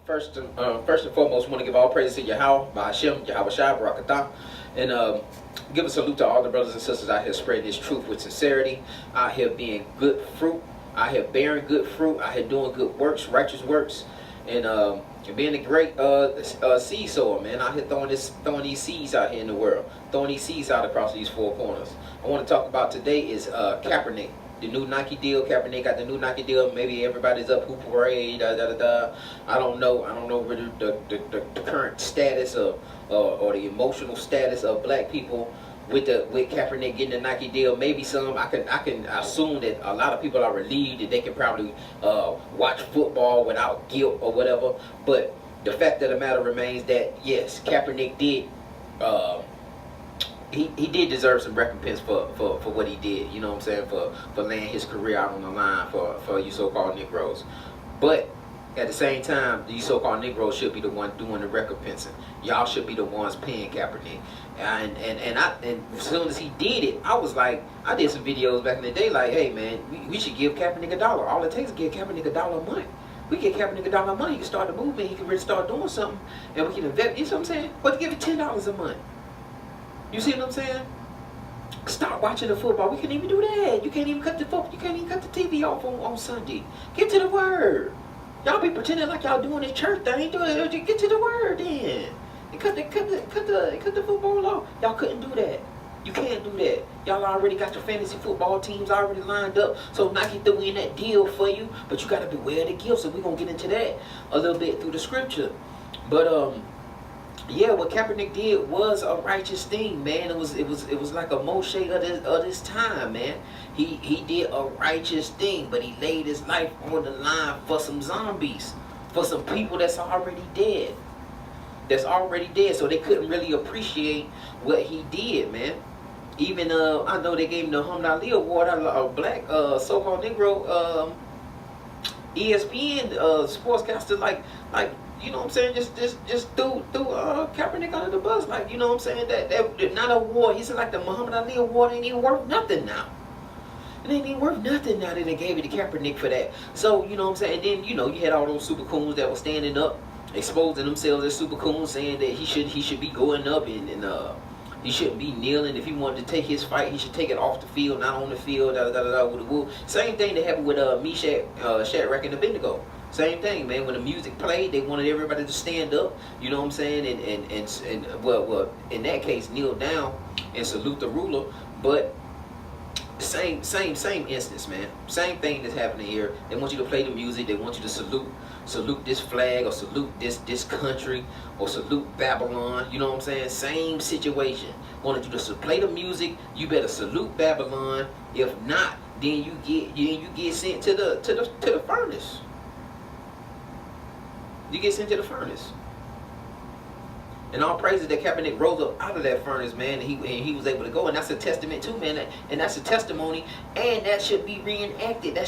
First and foremost, want to give all praise to Yahweh, Bahashem, Yahweh Shai, Barakatah, and give a salute to all the brothers and sisters out here spreading this truth with sincerity, out here being good fruit, out here bearing good fruit, out here doing good works, righteous works, and being a great seed sower, man. Out here throwing these seeds out here in the world, throwing these seeds out across these four corners. I want to talk about today is Kaepernick. The new Nike deal. Kaepernick got the new Nike deal. Maybe everybody's up, hoop parade, da da da da. I don't know really the current status of or the emotional status of black people with Kaepernick getting the Nike deal. Maybe some. I can assume that a lot of people are relieved that they can probably watch football without guilt or whatever. But the fact of the matter remains that yes, Kaepernick did. He did deserve some recompense for what he did, you know what I'm saying, for laying his career out on the line for you so-called Negroes. But at the same time, you so-called Negroes should be the one doing the recompensing. Y'all should be the ones paying Kaepernick. And as soon as he did it, I was like, I did some videos back in the day like, hey man, we should give Kaepernick $1. All it takes is give Kaepernick $1 a month. We get Kaepernick $1 a month, he can start the movement, he can really start doing something, and we can invest, you know what I'm saying? But give it $10 a month. You see what I'm saying? Stop watching the football. We can't even do that. You can't even cut the football. You can't even cut the TV off on Sunday. Get to the word. Y'all be pretending like y'all doing this church thing. Get to the word then. And cut the football off. Y'all couldn't do that. You can't do that. Y'all already got your fantasy football teams already lined up. So Nike threw in that deal for you. But you got to beware the guilt. So we're gonna get into that a little bit through the scripture. But yeah, what Kaepernick did was a righteous thing, man. It was like a Moshe of this time, man. He did a righteous thing, but he laid his life on the line for some zombies, for some people that's already dead. So they couldn't really appreciate what he did, man. Even I know they gave him the Muhammad Ali Award, a black so-called Negro ESPN sportscaster like you know what I'm saying, just threw Kaepernick under the bus, like, you know what I'm saying, that not a award. He said like the Muhammad Ali Award ain't even worth nothing now. It ain't even worth nothing now that they gave it to Kaepernick for that. So, you know what I'm saying, and then, you know, you had all those super coons that were standing up, exposing themselves as super coons, saying that he should be going up and he shouldn't be kneeling. If he wanted to take his fight, he should take it off the field, not on the field, Same thing that happened with Meshach, Shadrach, and Abednego. Same thing, man. When the music played, they wanted everybody to stand up, you know what I'm saying, and well, in that case, kneel down and salute the ruler. But same instance, man. Same thing that's happening here. They want you to play the music. They want you to salute this flag, or salute this country, or salute Babylon. You know what I'm saying? Same situation. Wanted you to play the music. You better salute Babylon. If not, then you get sent to the furnace. You get sent to the furnace. And all praises that Kaepernick rose up out of that furnace, man, and he was able to go. And that's a testament too, man. And that's a testimony. And that should be reenacted.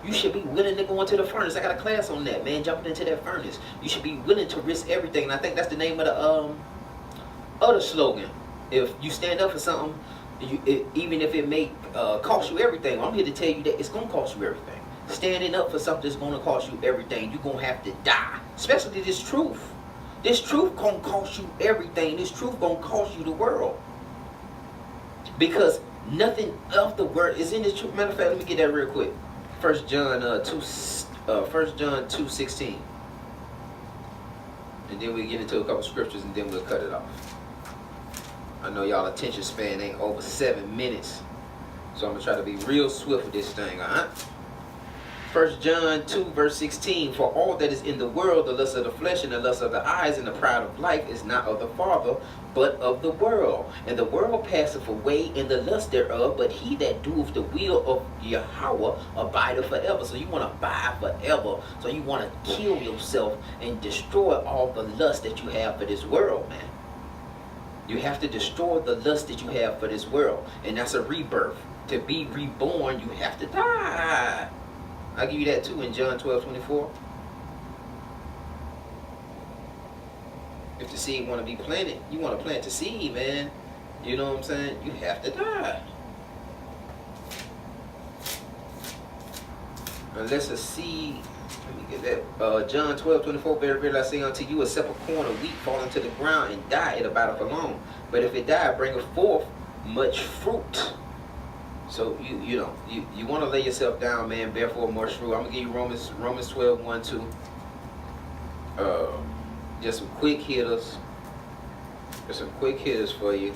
You should be willing to go into the furnace. I got a class on that, man, jumping into that furnace. You should be willing to risk everything. And I think that's the name of the other slogan. If you stand up for something, even if it may cost you everything, I'm here to tell you that it's going to cost you everything. Standing up for something is going to cost you everything. You're going to have to die. Especially this truth. This truth going to cost you everything. This truth going to cost you the world. Because nothing of the word is in this truth. Matter of fact, let me get that real quick. 1 John 2:16. And then we'll get into a couple scriptures and then we'll cut it off. I know y'all attention span ain't over 7 minutes. So I'm going to try to be real swift with this thing, alright? 1 John 2 verse 16, for all that is in the world, the lust of the flesh and the lust of the eyes and the pride of life is not of the Father, but of the world. And the world passeth away and the lust thereof, but he that doeth the will of Yahweh abideth forever. So you want to abide forever. So you want to kill yourself and destroy all the lust that you have for this world, man. You have to destroy the lust that you have for this world. And that's a rebirth. To be reborn, you have to die. I'll give you that too in John 12:24. If the seed want to be planted, you want to plant the seed, man. You know what I'm saying? You have to die. Unless a seed Let me get that. John 12:24. Very, very, I say unto you, except a corn of wheat fall into the ground and die, it abideth alone. But if it die, bringeth forth much fruit. So you want to lay yourself down, man. Bear for much fruit. I'm gonna give you Romans 12:1-2. Just some quick hitters. Just some quick hitters for you.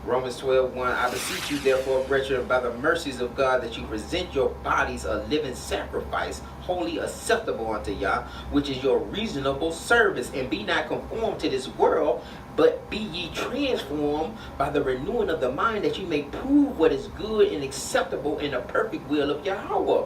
Romans 12:1. I beseech you, therefore, brethren, by the mercies of God, that you present your bodies a living sacrifice, wholly acceptable unto Yah, which is your reasonable service. And be not conformed to this world, but be ye transformed by the renewing of the mind, that you may prove what is good and acceptable in the perfect will of Yahweh.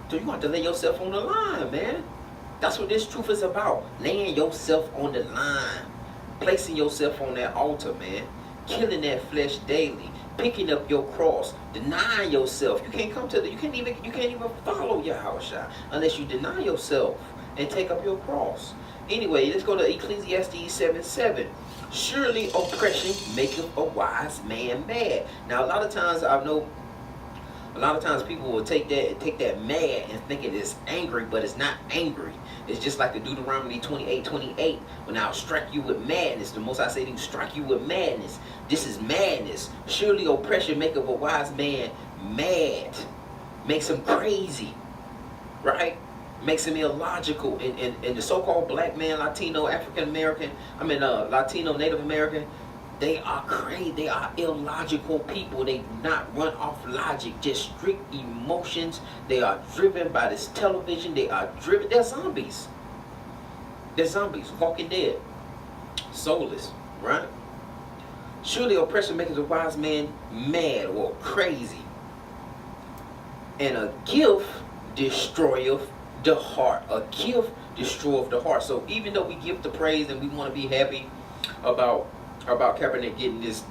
So you have to lay yourself on the line, man. That's what this truth is about. Laying yourself on the line. Placing yourself on that altar, man. Killing that flesh daily. Picking up your cross. Denying yourself. You can't even follow Yahushua unless you deny yourself and take up your cross. Anyway, let's go to Ecclesiastes 7:7. Surely oppression maketh a wise man mad. Now a lot of times people will take that mad and think it is angry, but it's not angry. It's just like the Deuteronomy 28:28. When I'll strike you with madness, the Most I say to strike you with madness. This is madness. Surely oppression maketh a wise man mad. Makes him crazy. Right? Makes him illogical. And the so-called black man, Latino, African American, Latino, Native American, they are crazy. They are illogical people. They do not run off logic, just strict emotions. They are driven by this television. They're zombies. They're zombies, walking dead, soulless, right? Surely oppression maketh a wise man mad or crazy. And a gift destroyeth the heart. A gift destroyeth the heart. So even though we give the praise and we want to be happy about Kaepernick getting this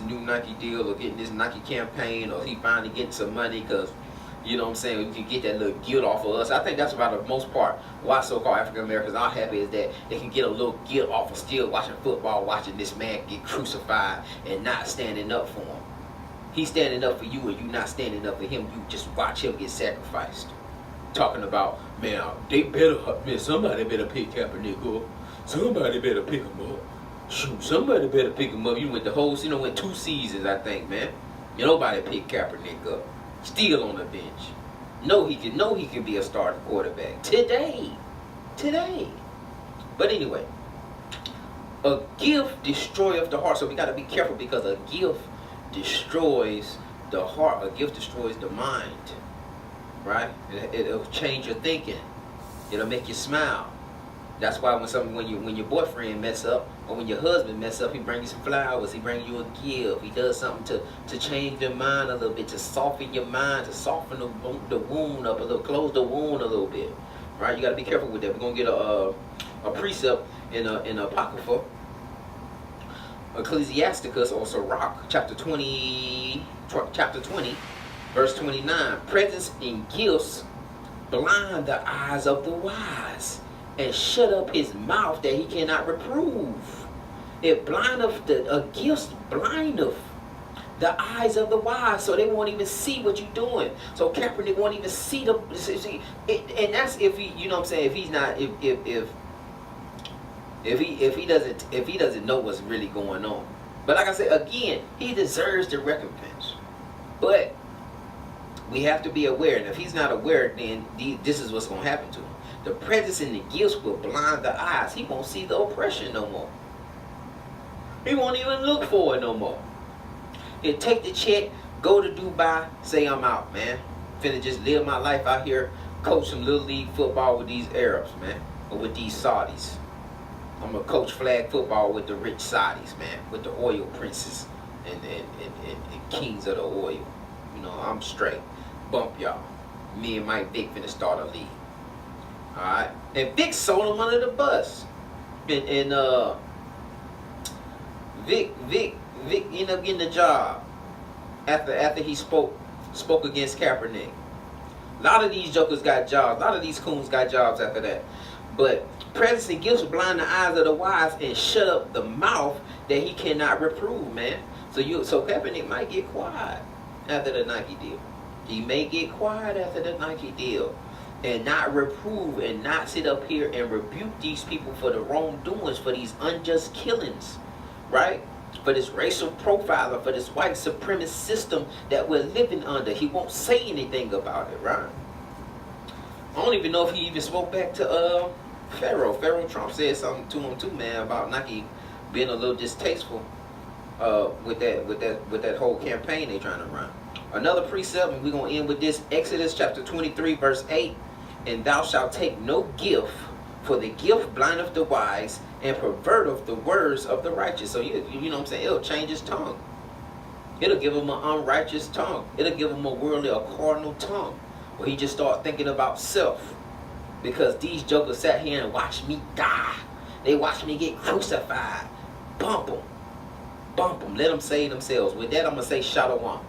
new Nike deal, or getting this Nike campaign, or he finally getting some money, because you know what I'm saying, we can get that little guilt off of us. I think that's about the most part why so-called African Americans are happy, is that they can get a little guilt off of still watching football, watching this man get crucified and not standing up for him. He's standing up for you and you not standing up for him. You just watch him get sacrificed. Talking about, man, somebody better pick Kaepernick up. Somebody better pick him up. Shoot, somebody better pick him up. You went went 2 seasons, I think, man. Nobody picked Kaepernick up. Still on the bench. He can be a starting quarterback today. But anyway, a gift destroyeth the heart. So we got to be careful, because a gift destroys the heart. A gift destroys the mind, right? It'll change your thinking. It'll make you smile. That's why when your boyfriend mess up, or when your husband mess up, he brings you some flowers, he brings you a gift, he does something to change your mind a little bit, to soften your mind, to soften the wound up a little, close the wound a little bit, right? You got to be careful with that. We're gonna get a precept in Apocrypha, Ecclesiasticus or Sirach, chapter 20, verse 29. Presents and gifts blind the eyes of the wise, and shut up his mouth that he cannot reprove. It blindeth a gift blindeth the eyes of the wise, so they won't even see what you're doing. So Kaepernick won't even see and that's if he, you know what I'm saying, if he's not, if he doesn't know what's really going on. But like I said again, he deserves the recompense. But we have to be aware, and if he's not aware, then this is what's going to happen to him. The presence and the gifts will blind the eyes. He won't see the oppression no more. He won't even look for it no more. He'll take the check, go to Dubai, say I'm out, man. Finna just live my life out here, coach some little league football with these Arabs, man, or with these Saudis. I'm gonna coach flag football with the rich Saudis, man, with the oil princes and kings of the oil. You know, I'm straight. Bump y'all. Me and Mike Vick finna start a league. Alright, and Vic sold him under the bus. And Vic ended up getting the job after he spoke against Kaepernick. A lot of these jokers got jobs. A lot of these coons got jobs after that. But presence and gifts blind the eyes of the wise and shut up the mouth that he cannot reprove, man. So Kaepernick might get quiet after the Nike deal. He may get quiet after the Nike deal. and not reprove and not sit up here and rebuke these people for the wrongdoings, for these unjust killings, right? For this racial profiler, for this white supremacist system that we're living under. He won't say anything about it, right? I don't even know if he even spoke back to Pharaoh. Pharaoh Trump said something to him too, man, about Nike being a little distasteful with that whole campaign they trying to run. Another precept, and we're gonna end with this. Exodus chapter 23, verse 8. And thou shalt take no gift, for the gift blindeth the wise and perverteth the words of the righteous. So you know what I'm saying? It'll change his tongue. It'll give him an unrighteous tongue. It'll give him a worldly, a carnal tongue, where he just start thinking about self. Because these jokers sat here and watched me die. They watched me get crucified. Bump them. Bump them. Let them save themselves. With that, I'm going to say shalom.